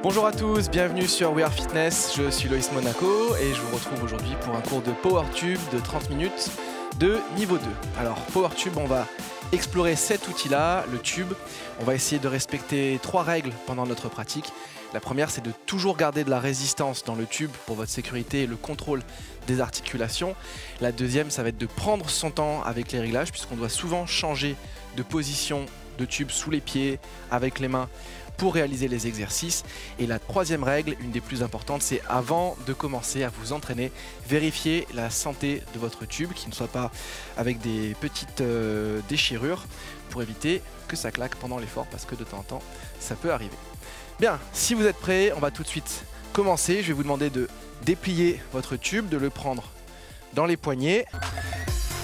Bonjour à tous, bienvenue sur We Are Fitness, je suis Loïs Monaco et je vous retrouve aujourd'hui pour un cours de Power Tube de 30 minutes de niveau 2. Alors Power Tube, on va explorer cet outil-là, le tube. On va essayer de respecter 3 règles pendant notre pratique. La première, c'est de toujours garder de la résistance dans le tube pour votre sécurité et le contrôle des articulations. La deuxième, ça va être de prendre son temps avec les réglages puisqu'on doit souvent changer de position de tube sous les pieds, avec les mains pour réaliser les exercices. Et la troisième règle, une des plus importantes, c'est avant de commencer à vous entraîner, vérifier la santé de votre tube, qui ne soit pas avec des petites déchirures pour éviter que ça claque pendant l'effort parce que de temps en temps, ça peut arriver. Bien, si vous êtes prêts, on va tout de suite commencer. Je vais vous demander de déplier votre tube, de le prendre dans les poignets.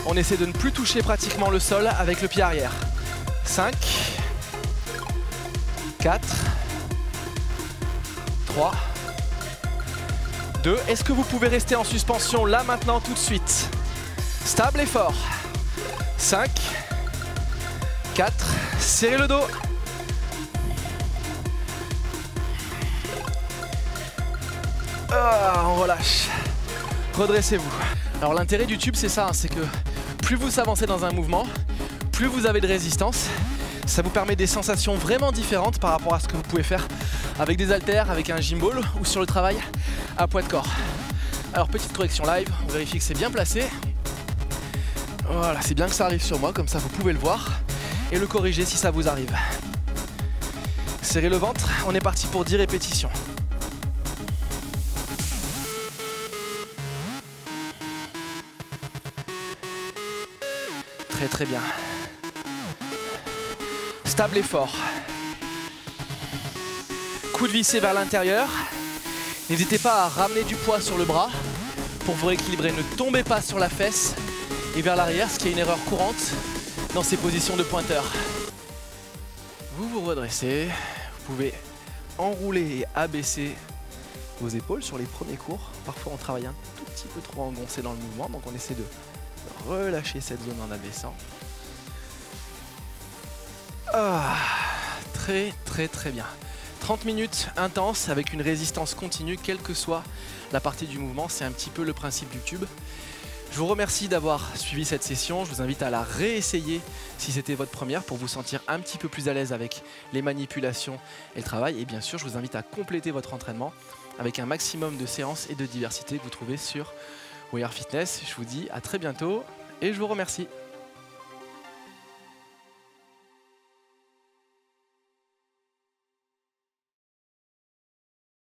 On essaie de ne plus toucher pratiquement le sol avec le pied arrière. 5, 4, 3, 2. Est-ce que vous pouvez rester en suspension là maintenant tout de suite? Stable et fort. 5, 4, serrez le dos. On relâche. Redressez-vous. Alors l'intérêt du tube, c'est ça, c'est que plus vous avancez dans un mouvement, plus vous avez de résistance. Ça vous permet des sensations vraiment différentes par rapport à ce que vous pouvez faire avec des haltères, avec un gym ball ou sur le travail à poids de corps. Alors petite correction live, on vérifie que c'est bien placé. Voilà, c'est bien que ça arrive sur moi, comme ça vous pouvez le voir et le corriger si ça vous arrive. Serrez le ventre, on est parti pour 10 répétitions. Très très bien. Stable et fort. Coude vissé vers l'intérieur. N'hésitez pas à ramener du poids sur le bras pour vous rééquilibrer. Ne tombez pas sur la fesse et vers l'arrière, ce qui est une erreur courante dans ces positions de pointeur. Vous vous redressez. Vous pouvez enrouler et abaisser vos épaules sur les premiers cours. Parfois on travaille un tout petit peu trop engoncé dans le mouvement, donc on essaie de relâcher cette zone en abaissant. Très très très bien. 30 minutes intenses avec une résistance continue, quelle que soit la partie du mouvement. C'est un petit peu le principe du tube. Je vous remercie d'avoir suivi cette session. Je vous invite à la réessayer si c'était votre première pour vous sentir un petit peu plus à l'aise avec les manipulations et le travail. Et bien sûr, je vous invite à compléter votre entraînement avec un maximum de séances et de diversité que vous trouvez sur We Are Fitness. Je vous dis à très bientôt et je vous remercie.